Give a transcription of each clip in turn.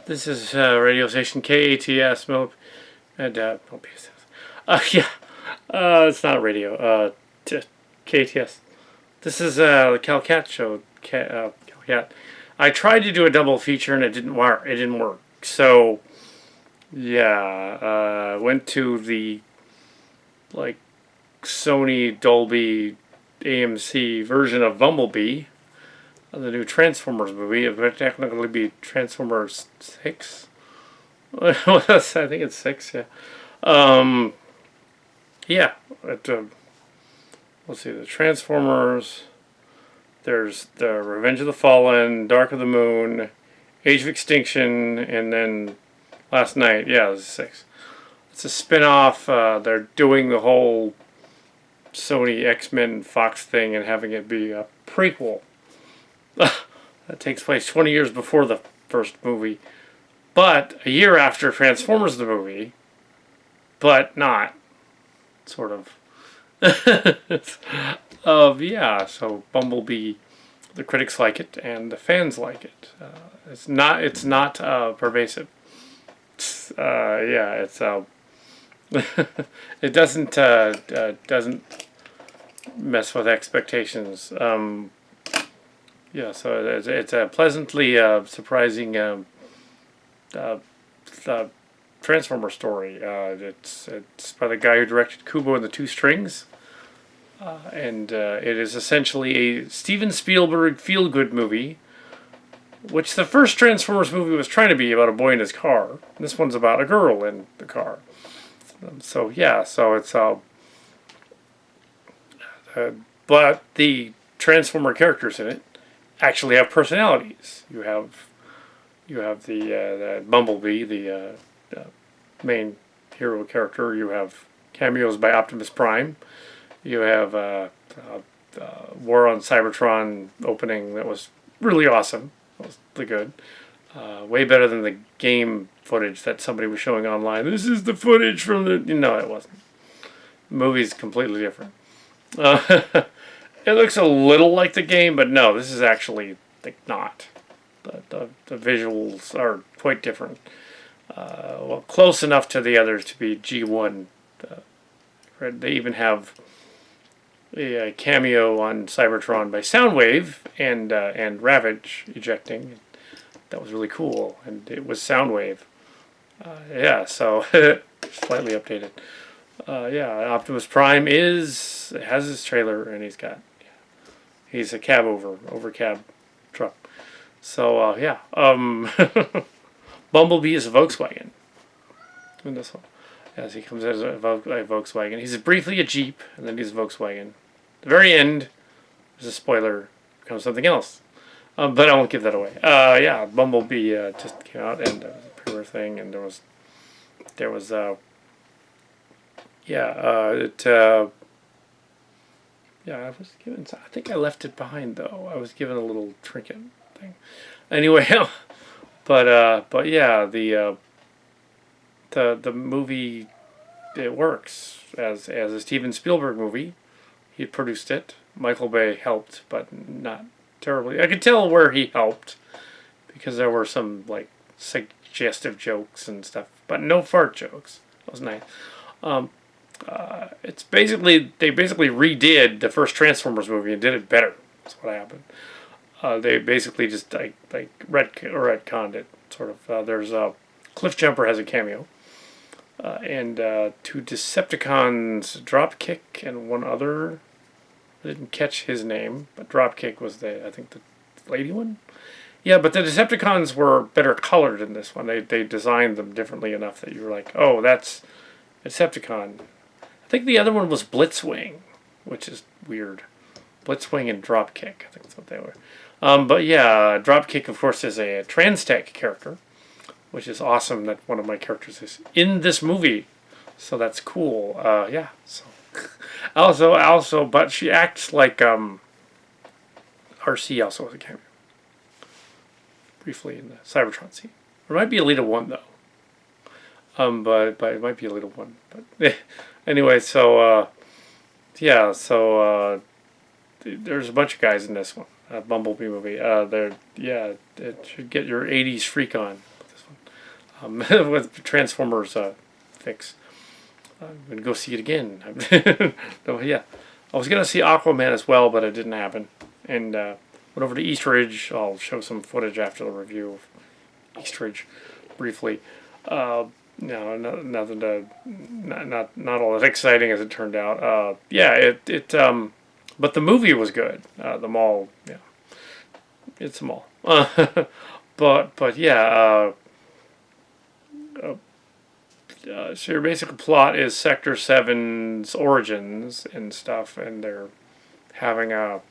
This is radio station KATS, and yeah, it's not radio. KATS. This is the Kal Kat show. Kal Kat. I tried to do a double feature and it didn't work. It didn't work. So yeah, went to the like Sony Dolby AMC version of BumbleBee, the new Transformers movie. It would technically be Transformers 6. I think it's 6, yeah. Yeah. Let's see, the Transformers. There's the Revenge of the Fallen, Dark of the Moon, Age of Extinction, and then last night, yeah, this is 6. It's a spin-off. They're doing the whole Sony X-Men Fox thing and having it be a prequel. That takes place 20 years before the first movie, but a year after Transformers the movie, but not, sort of. Yeah, so Bumblebee, the critics like it and the fans like it. It's not pervasive. Yeah, it's it doesn't mess with expectations. Yeah, so it's a pleasantly surprising Transformer story. It's by the guy who directed Kobo and the Two Strings, and it is essentially a Steven Spielberg feel-good movie, which the first Transformers movie was trying to be about a boy in his car. This one's about a girl in the car. So yeah, so it's but the Transformer characters in it actually have personalities. You have the Bumblebee, the main hero character. You have cameos by Optimus Prime. You have War on Cybertron opening that was really awesome. That was really good. Way better than the game footage that somebody was showing online. This is the footage from the... No, it wasn't. The movie's completely different. It looks a little like the game, but no, this is actually not. The visuals are quite different. Well, close enough to the others to be G1. They even have a cameo on Cybertron by Soundwave and Ravage ejecting. That was really cool, and it was Soundwave. Yeah, so slightly updated. Yeah, Optimus Prime has his trailer, and he's a cab over cab truck. So yeah, Bumblebee is a Volkswagen in this one. As he comes as a Volkswagen, he's briefly a Jeep, and then he's a Volkswagen. At the very end, there's a spoiler, becomes something else. But I won't give that away. Yeah, Bumblebee just came out, and it was a premiere thing, and there was yeah, I was given. I think I left it behind though. I was given a little trinket thing. Anyway, but yeah, the movie, it works as a Steven Spielberg movie. He produced it. Michael Bay helped, but not terribly. I could tell where he helped because there were some like suggestive jokes and stuff, but no fart jokes. That was nice. It's basically they redid the first Transformers movie and did it better. That's what happened. They basically just like retconned it sort of. There's Cliffjumper has a cameo, and two Decepticons, Dropkick and one other. I didn't catch his name, but Dropkick was I think the lady one. Yeah, but the Decepticons were better colored in this one. They designed them differently enough that you were like, oh, that's Decepticon. I think the other one was Blitzwing, which is weird. Blitzwing and Dropkick, I think that's what they were. But yeah, Dropkick, of course, is a Transtech character, which is awesome that one of my characters is in this movie. So that's cool. Yeah. So also, but she acts like RC also has a cameo briefly in the Cybertron scene. There might be a little one though. But it might be a little one. But anyway, so yeah, so there's a bunch of guys in this one. Bumblebee movie. It should get your 80s freak on. This one. with Transformers fix. I'm gonna go see it again. Oh, yeah, I was gonna see Aquaman as well, but it didn't happen. And went over to Eastridge. I'll show some footage after the review of Eastridge briefly. No, nothing to, not all that exciting as it turned out. Yeah, but the movie was good. The mall, yeah, it's a mall. But yeah. So your basic plot is Sector 7's origins and stuff, and they're having a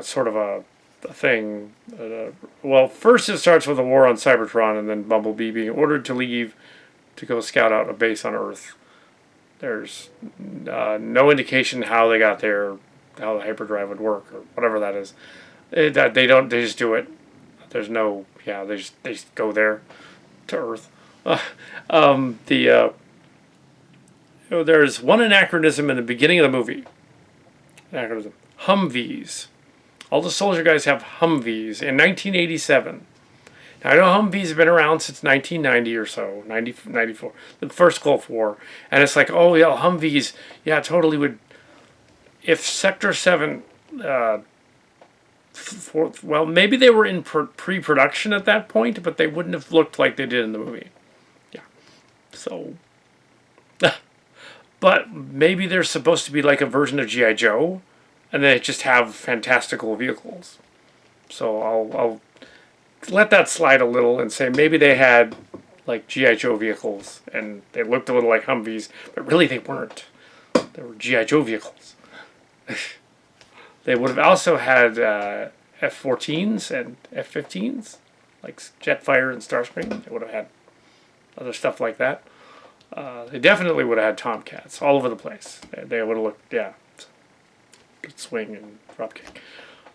sort of a thing. Well, first it starts with a war on Cybertron, and then Bumblebee being ordered to leave to go scout out a base on Earth. There's no indication how they got there, how the hyperdrive would work, or whatever that is. They don't. They just do it. There's no. Yeah, they just go there to Earth. There's one anachronism in the beginning of the movie. Anachronism. Humvees. All the soldier guys have Humvees in 1987. Now, I know Humvees have been around since 1990 or so, 94, the first Gulf War. And it's like, oh yeah, Humvees, yeah, totally would. If Sector 7, well, maybe they were in pre-production at that point, but they wouldn't have looked like they did in the movie. Yeah. So, but maybe they're supposed to be like a version of G.I. Joe, and they just have fantastical vehicles. So I'll let that slide a little and say maybe they had like G.I. Joe vehicles, and they looked a little like Humvees, but really they weren't. They were G.I. Joe vehicles. They would have also had F-14s and F-15s, like Jetfire and Starscream. They would have had other stuff like that. They definitely would have had Tomcats all over the place. They would have looked, yeah, good swing and dropkick.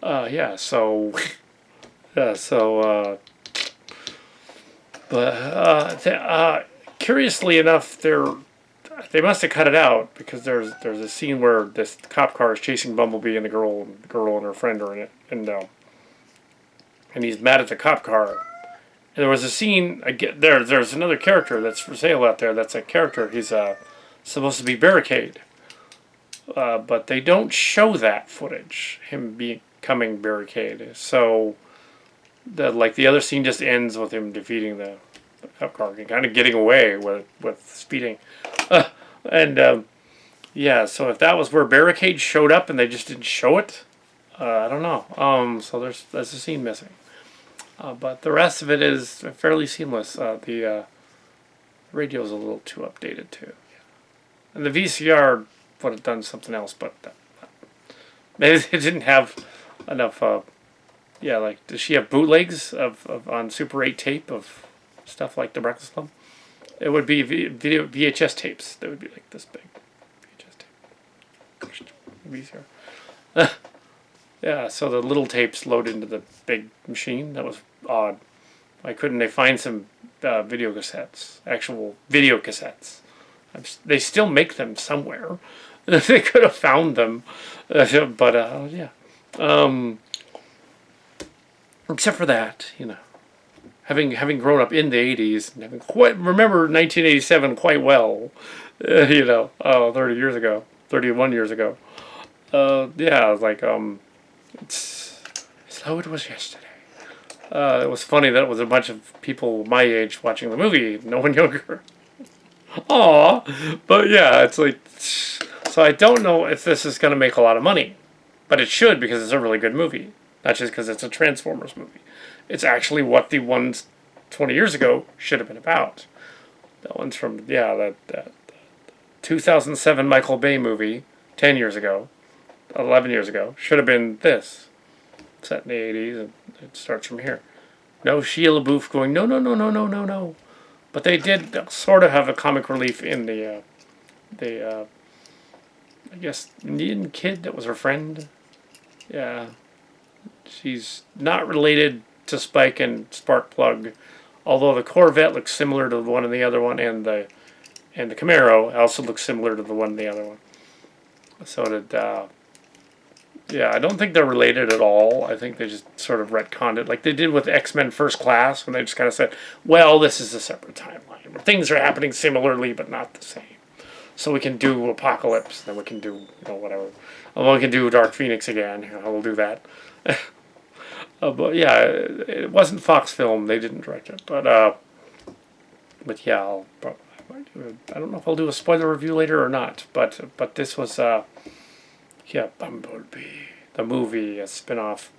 Yeah, so, yeah, so, but curiously enough, they must have cut it out because there's a scene where this cop car is chasing Bumblebee and the girl and her friend are in it, and he's mad at the cop car. And there was a scene there's another character that's for sale out there. That's a character. He's supposed to be Barricade, but they don't show that footage. Him becoming Barricade. So the other scene just ends with him defeating the cop car and kind of getting away with speeding. Yeah, so if that was where Barricade showed up and they just didn't show it, I don't know. So there's a scene missing. But the rest of it is fairly seamless. The radio's a little too updated too. Yeah. And the VCR would have done something else, but maybe they didn't have enough. Yeah, like does she have bootlegs of on Super 8 tape of stuff like The Breakfast Club? It would be VHS tapes. They would be like this big. VHS tape. VCR. Yeah, so the little tapes load into the big machine. That was odd. Why couldn't they find some video cassettes? Actual video cassettes. They still make them somewhere. They could have found them. But, yeah. Except for that, you know. Having grown up in the 80s and having remember 1987 quite well, 30 years ago, 31 years ago. Yeah, like, it's how it was yesterday. It was funny that it was a bunch of people my age watching the movie, no one younger. Aw, but yeah, it's like, so I don't know if this is going to make a lot of money, but it should because it's a really good movie, not just because it's a Transformers movie. It's actually what the ones 20 years ago should have been about. That one's from, yeah, that 2007 Michael Bay movie, 10 years ago, 11 years ago, should have been this. Set in the 80s, and it starts from here. No Shia LaBeouf going, no, no, no, no, no, no, no. But they did sort of have a comic relief in the I guess, Indian kid that was her friend. Yeah. She's not related to Spike and Sparkplug, although the Corvette looks similar to the one in the other one, and the Camaro also looks similar to the one in the other one. So did Yeah, I don't think they're related at all. I think they just sort of retconned it, like they did with X-Men First Class, when they just kind of said, well, this is a separate timeline, where things are happening similarly but not the same. So we can do Apocalypse, then we can do, whatever. Well, we can do Dark Phoenix again. We'll do that. But yeah, it wasn't Fox Film. They didn't direct it. But yeah, I don't know if I'll do a spoiler review later or not. But this was, Bumblebee. The movie, a spin-off.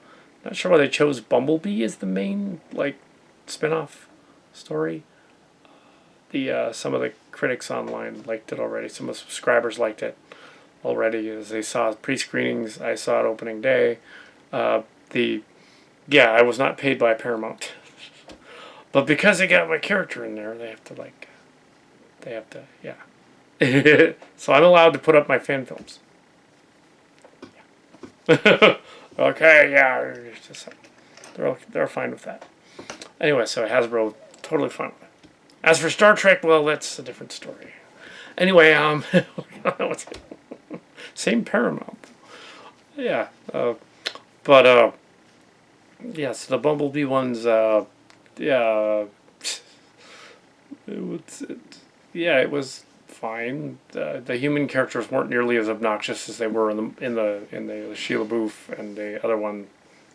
Not sure why they chose Bumblebee as the main, spin-off story. Some of the critics online liked it already. Some of the subscribers liked it already, as they saw pre-screenings. I saw it opening day. I was not paid by Paramount, but because they got my character in there, they have to, yeah. So I'm allowed to put up my fan films. Yeah. Okay, yeah, they're fine with that. Anyway, so Hasbro totally fine with it. As for Star Trek, well, that's a different story. Anyway, same Paramount. Yeah, but yeah, so the Bumblebee ones, yeah, it was fine. The human characters weren't nearly as obnoxious as they were in the Sheila Booth and the other one,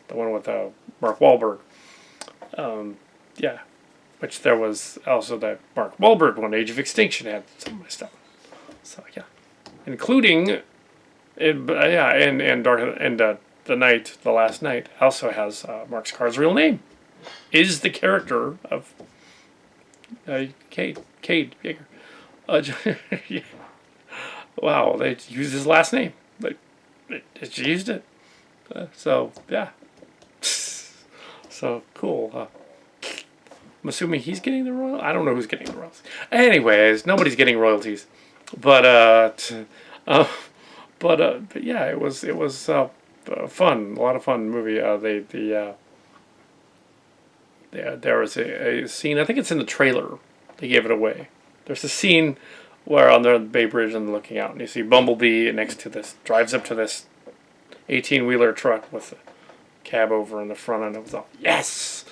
the one with Mark Wahlberg. Yeah, which there was also that Mark Wahlberg one, Age of Extinction, had some of my stuff. So yeah, including, the Last Night also has Mark Scar's real name. Is the character of Cade Yeager. Yeah. Wow, they used his last name. They used it. So yeah. So cool. I'm assuming he's getting the royalties. I don't know who's getting the royalties. Anyways, nobody's getting royalties. But yeah, it was fun, a lot of fun movie. There was a scene. I think it's in the trailer. They gave it away. There's a scene where on the Bay Bridge and looking out, and you see Bumblebee next to this, drives up to this 18-wheeler truck with a cab over in the front, and it was all, yes,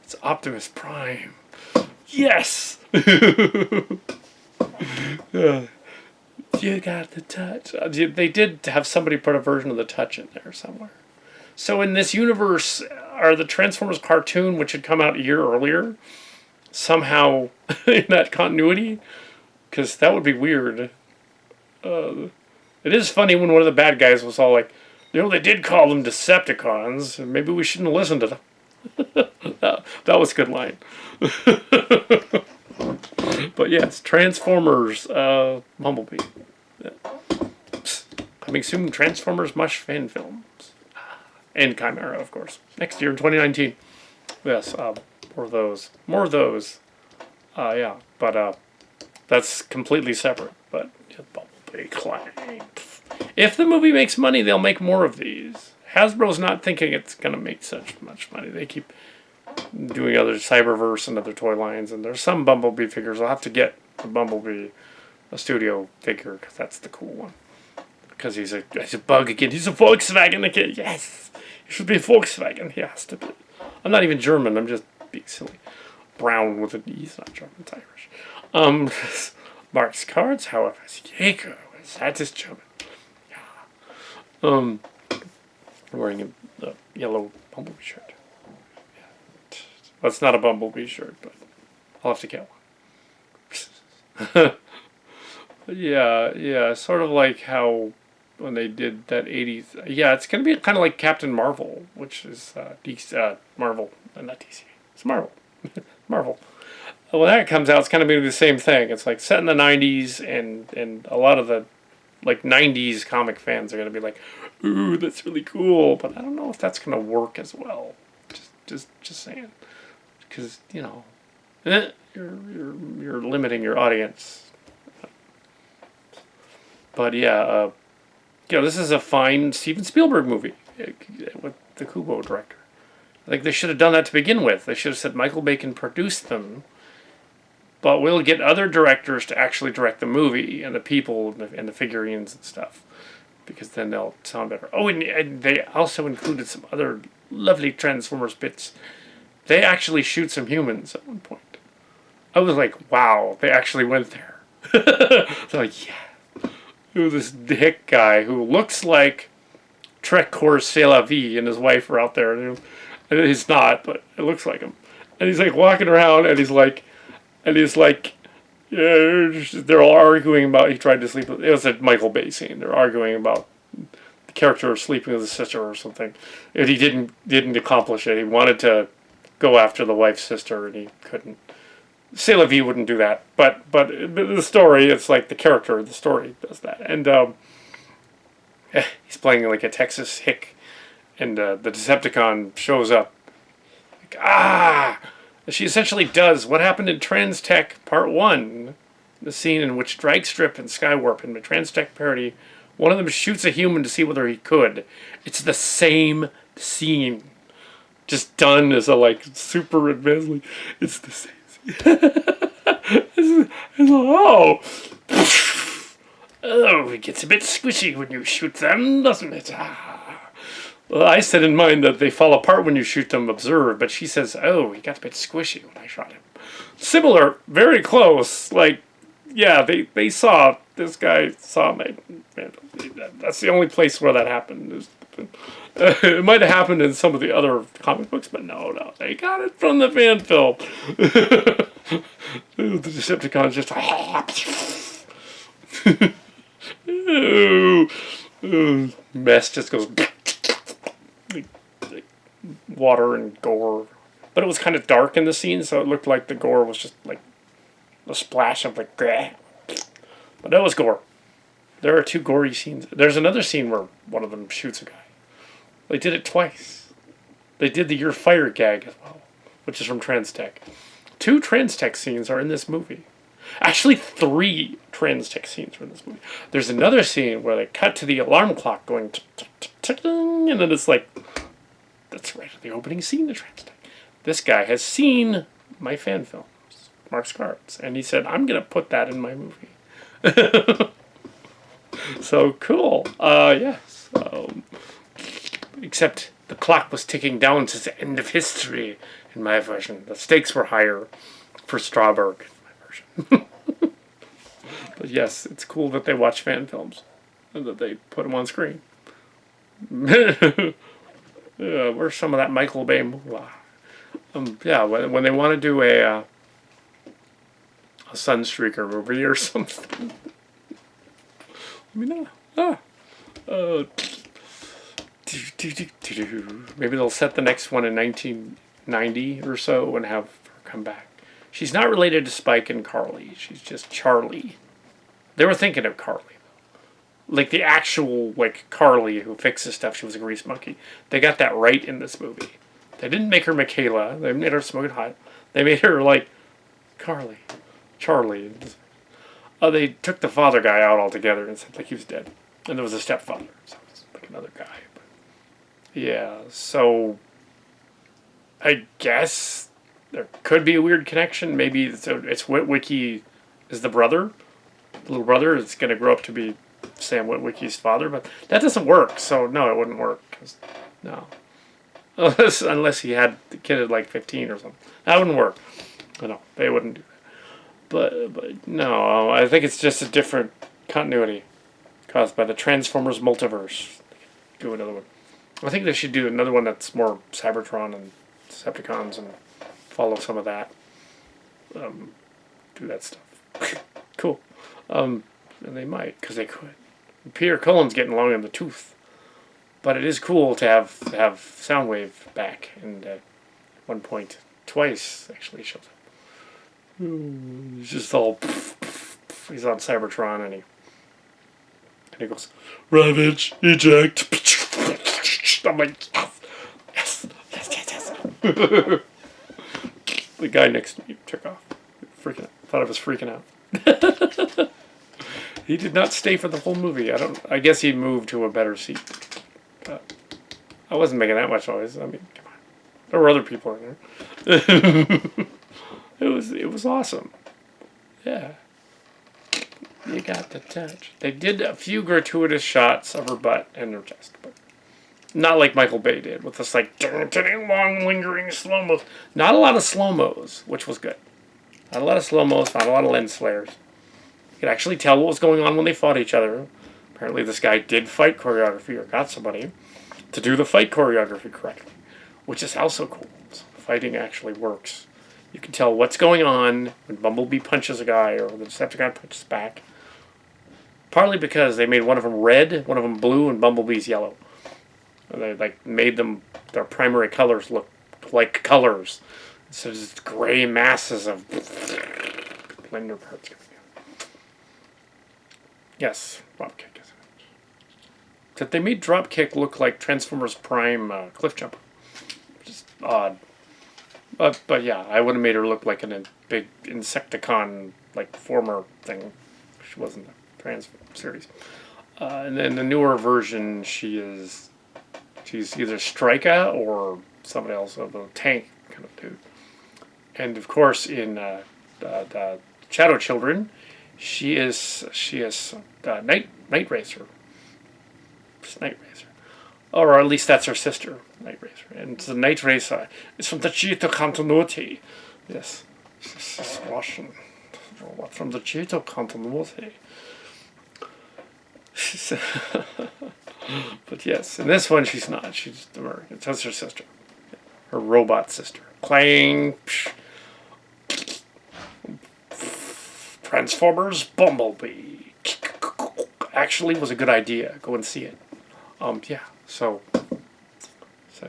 it's Optimus Prime, yes. You got the touch. They did have somebody put a version of the touch in there somewhere. So in this universe, are the Transformers cartoon, which had come out a year earlier, somehow in that continuity? Because that would be weird. It is funny when one of the bad guys was all like, they did call them Decepticons. Maybe we shouldn't listen to them. that was a good line. But yes, Transformers, Bumblebee. Yeah. Coming soon, Transformers Mush fan films. And Chimera, of course. Next year in 2019. Yes, more of those. Yeah, but that's completely separate. But yeah, Bumblebee Clang. If the movie makes money, they'll make more of these. Hasbro's not thinking it's going to make such much money. They keep doing other Cyberverse and other toy lines, and there's some Bumblebee figures. I'll have to get a Bumblebee, a studio figure, because that's the cool one. Because he's a bug again. He's a Volkswagen again. Yes, he should be a Volkswagen. He has to be. I'm not even German. I'm just being silly. Brown with an E. He's not German. It's Irish. Mark's cards, however, is Jaeger. That is German. Yeah. Wearing a yellow Bumblebee shirt. Well, it's not a Bumblebee shirt, but I'll have to get one. Yeah, sort of like how when they did that 80s. Yeah, it's going to be kind of like Captain Marvel, which is DC, Marvel, not DC. It's Marvel. Marvel. When that comes out, it's kind of going to be the same thing. It's like set in the 90s, and a lot of the 90s comic fans are going to be like, ooh, that's really cool, but I don't know if that's going to work as well. Just saying. Because, you're limiting your audience. But yeah, this is a fine Steven Spielberg movie with the Kobo director. I think they should have done that to begin with. They should have said Michael Bay can produce them, but we'll get other directors to actually direct the movie and the people and the figurines and stuff. because then they'll sound better. Oh, and they also included some other lovely Transformers bits. They actually shoot some humans at one point. I was like, wow, they actually went there. So like, yeah. It was this hick guy who looks like Trek Corps C'est La Vie and his wife are out there. And he's not, but it looks like him. And he's like walking around and he's like, yeah, they're all arguing about, he tried to sleep with, it was a Michael Bay scene. They're arguing about the character sleeping with his sister or something. And he didn't accomplish it. He wanted to go after the wife's sister and he couldn't. C'est La Vie wouldn't do that. But the story, it's like the character of the story does that. And he's playing like a Texas hick. And the Decepticon shows up. Like, she essentially does what happened in Transtech Part 1. The scene in which Dragstrip and Skywarp in the Transtech parody, one of them shoots a human to see whether he could. It's the same scene. Just done as a like super advanced. It's the same scene. Oh, it gets a bit squishy when you shoot them, doesn't it? Well, I said in mine that they fall apart when you shoot them, observe, but she says, oh, he got a bit squishy when I shot him. Similar, very close, like, yeah, they saw, this guy saw my, that's the only place where that happened. It might have happened in some of the other comic books, but no, they got it from the fan film. The Decepticons just, mess just goes, water and gore. But it was kind of dark in the scene, so it looked like the gore was just like a splash of like, bleh. But that was gore. There are two gory scenes. There's another scene where one of them shoots a guy. They did it twice. They did the "You're Fired" gag as well, which is from Transtech. 2 Transtech scenes are in this movie. Actually, 3 Transtech scenes are in this movie. There's another scene where they cut to the alarm clock going, and then it's like, that's right at the opening scene of Transtech. This guy has seen my fan films, Mark Scarts, and he said, I'm going to put that in my movie. So cool. Yes. Except the clock was ticking down to the end of history in my version. The stakes were higher for Strawberg in my version. But yes, it's cool that they watch fan films and that they put them on screen. Where's some of that Michael Bay moolah? Yeah, when they want to do a Sunstreaker movie or something. Let me know. Maybe they'll set the next one in 1990 or so and have her come back. She's not related to Spike and Carly. She's just Charlie. They were thinking of Carly, though. Like the actual, like, Carly who fixes stuff. She was a grease monkey. They got that right in this movie. They didn't make her Michaela. They made her smoking hot. They made her, like, Carly. Charlie. They took the father guy out altogether and said, like, he was dead. And there was a stepfather. So it was like another guy. But yeah, so I guess there could be a weird connection. Maybe it's Witwicky is the brother. The little brother is going to grow up to be Sam Witwicky's father. But that doesn't work. So, no, it wouldn't work. No. Unless he had the kid at like 15 or something. That wouldn't work. No, they wouldn't do that. But no, I think it's just a different continuity caused by the Transformers multiverse. Do another one. I think they should do another one that's more Cybertron and Decepticons and follow some of that. Do that stuff. Cool. And they might, because they could. Peter Cullen's getting long in the tooth. But it is cool to have Soundwave back. And at one point, twice, actually, shows up. He's just all... He's on Cybertron, and he goes, Ravage, eject. I'm like, yes. The guy next to me took off. Freaking out. Thought I was freaking out. He did not stay for the whole movie. I guess he moved to a better seat. I wasn't making that much noise. I mean, come on. There were other people in there. It was awesome. Yeah. You got the touch. They did a few gratuitous shots of her butt and her chest, but not like Michael Bay did with this like long lingering slow mo. Not a lot of slow mos, which was good. Not a lot of slow mos. Not a lot of lens flares. You could actually tell what was going on when they fought each other. Apparently, this guy did fight choreography or got somebody to do the fight choreography correctly, which is also cool. So fighting actually works. You can tell what's going on when Bumblebee punches a guy or the Decepticon punches back. Partly because they made one of them red, one of them blue, and Bumblebee's yellow. And they like made them their primary colors look like colors. So just gray masses of blender parts. Yes, Dropkick is it. That they made Dropkick look like Transformers Prime Cliff Jumper. Just odd. But yeah, I would have made her look like a big Insecticon like former thing. She wasn't a Transformer series. And then the newer version, she's either Strika or somebody else of a tank kind of dude. And of course, in the Shadow Children, she is Night Racer. It's Night Racer, or at least that's her sister, Night Racer. And the Night Racer is from the Cheeto continuity. Yes, it's Russian. From the Cheeto continuity. But yes, in this one she's not. She's American. That's her sister, her robot sister. Clang. Psh. Transformers Bumblebee. Actually was a good idea. Go and see it. Yeah. So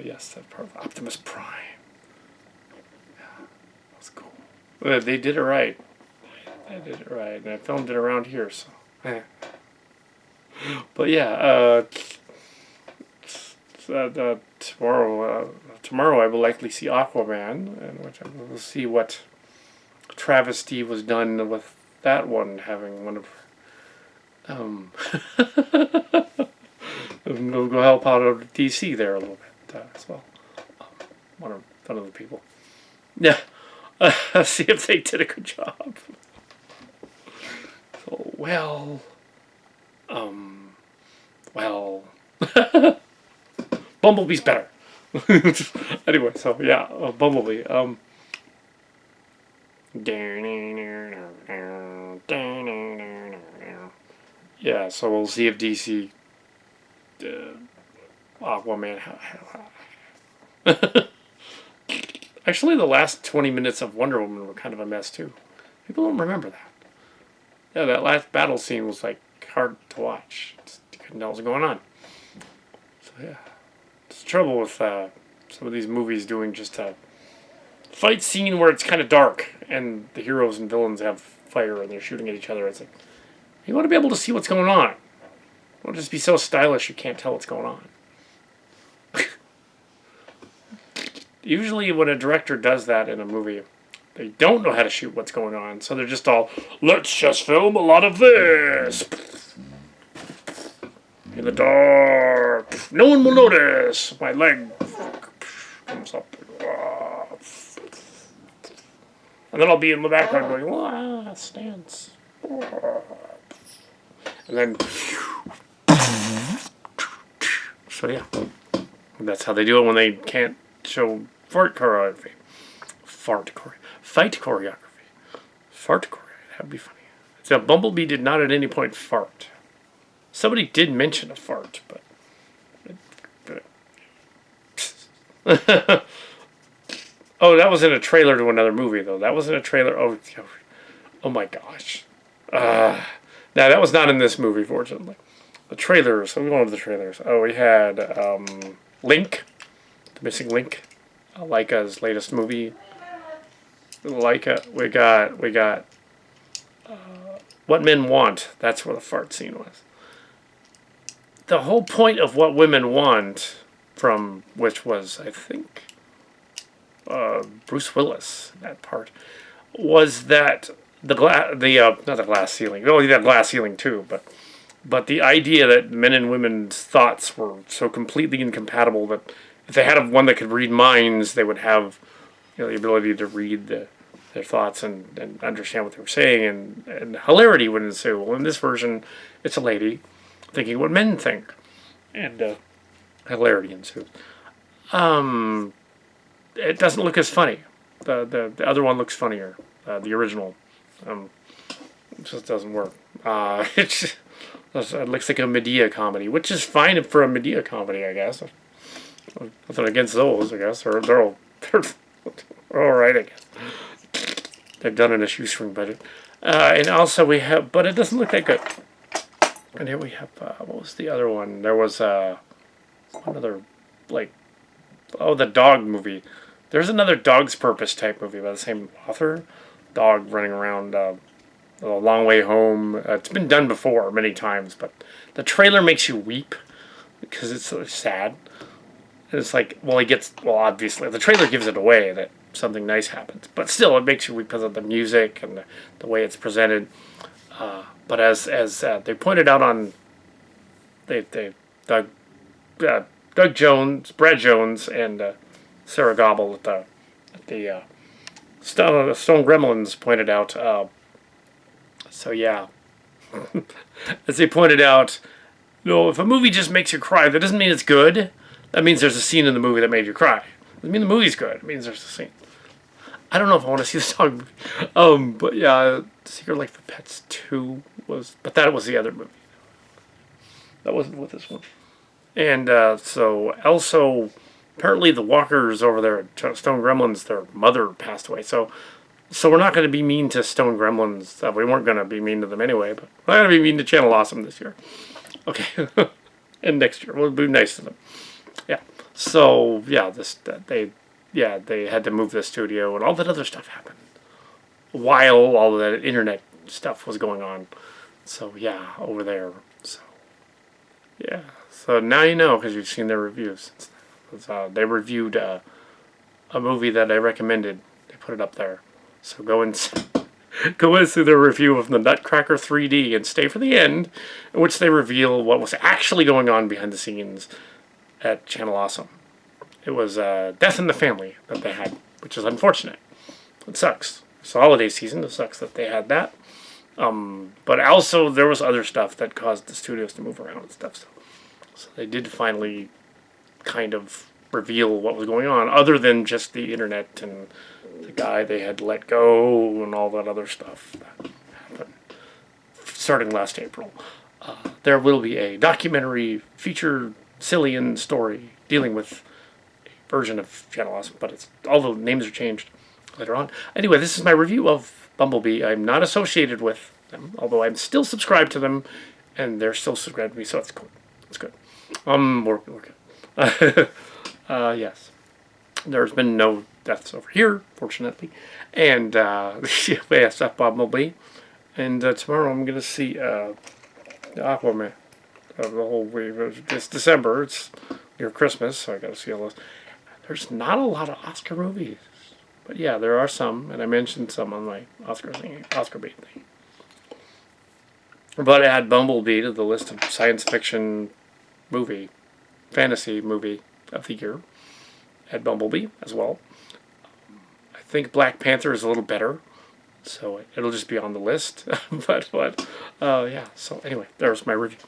yes, that's part of Optimus Prime. Yeah, that's cool. They did it right. They did it right, and I filmed it around here, so. But yeah, tomorrow I will likely see Aquaman, and which I will see what travesty was done with that one, having one of we'll go help out of DC there a little bit as well. One of the people. Yeah, see if they did a good job. So well. Bumblebee's better. Anyway, so yeah, Bumblebee. Yeah, so we'll see if DC Aquaman. Actually, the last 20 minutes of Wonder Woman were kind of a mess too. People don't remember that. Yeah, that last battle scene was like hard to watch. You couldn't know what was going on. So yeah, it's the trouble with some of these movies doing just a fight scene where it's kind of dark and the heroes and villains have fire and they're shooting at each other. It's like, you want to be able to see what's going on. Don't just be so stylish you can't tell what's going on. Usually when a director does that in a movie, they don't know how to shoot what's going on, so they're just all, let's just film a lot of this. In the dark. No one will notice. My leg comes up. And then I'll be in the background going, stance. And then, so yeah. That's how they do it when they can't show fight choreography. Fight choreography. Fart choreography. That'd be funny. So Bumblebee did not at any point fart. Somebody did mention a fart, but oh, that was in a trailer to another movie, though. That was in a trailer. Oh my gosh. Now, that was not in this movie, fortunately. The trailers. So we went over the trailers. Oh, we had Link, the missing Link, Laika's latest movie. Laika. We got What Men Want. That's where the fart scene was. The whole point of What Women Want, from which was, I think, Bruce Willis, that part, was that not the glass ceiling. Oh, that glass ceiling too, but the idea that men and women's thoughts were so completely incompatible that if they had one that could read minds, they would have the ability to read the their thoughts and understand what they were saying, and hilarity would ensue. Well, in this version, it's a lady thinking what men think, and hilarity ensues. It doesn't look as funny. The other one looks funnier. The original, it just doesn't work. It looks like a Medea comedy, which is fine for a Medea comedy, I guess. Nothing against those, I guess. They're all right, I guess. They've done it in a shoestring budget. And also we have, but it doesn't look that good. And here we have, what was the other one? There was another, like, the dog movie. There's another Dog's Purpose type movie by the same author. Dog running around a long way home. It's been done before many times, but the trailer makes you weep because it's so sad. And it's like, obviously, the trailer gives it away that something nice happens, but still, it makes you weep because of the music and the way it's presented. But as they pointed out on, Doug Jones, Brad Jones, and Sarah Gobble at the Stone Gremlins pointed out. So yeah, as they pointed out, if a movie just makes you cry, that doesn't mean it's good. That means there's a scene in the movie that made you cry. It doesn't mean the movie's good. It means there's a scene. I don't know if I want to see the dog movie. But yeah, Secret Life of Pets 2 was, but that was the other movie. That wasn't with this one. And so also, apparently the walkers over there at Stone Gremlins, their mother passed away. So we're not going to be mean to Stone Gremlins. We weren't going to be mean to them anyway, but we're not going to be mean to Channel Awesome this year. Okay. And next year we'll be nice to them. Yeah. So yeah, they had to move the studio and all that other stuff happened while all of that internet stuff was going on. So yeah, over there. So yeah. So now you know because you've seen their reviews. They reviewed a movie that I recommended. They put it up there. So go and see their review of the Nutcracker 3D and stay for the end, in which they reveal what was actually going on behind the scenes at Channel Awesome. It was Death in the Family that they had, which is unfortunate. It sucks. It's the holiday season. It sucks that they had that. But also there was other stuff that caused the studios to move around and stuff. So they did finally kind of reveal what was going on, other than just the internet and the guy they had let go and all that other stuff that happened starting last April. There will be a documentary feature Cillian story dealing with a version of Channel Awesome, but all the names are changed later on. Anyway, this is my review of BumbleBee. I'm not associated with them, although I'm still subscribed to them, and they're still subscribed to me, so it's cool. It's good. We're good. Yes. There's been no deaths over here, fortunately. And, yes, that's BumbleBee. And tomorrow I'm going to see Aquaman. The whole week. It's December. It's near Christmas, so I got to see all those. There's not a lot of Oscar movies. But yeah, there are some, and I mentioned some on my Oscar bait thing. But add BumbleBee to the list of science fiction fantasy movie of the year. Add BumbleBee as well. I think Black Panther is a little better, so it'll just be on the list. but yeah. So anyway, there's my review.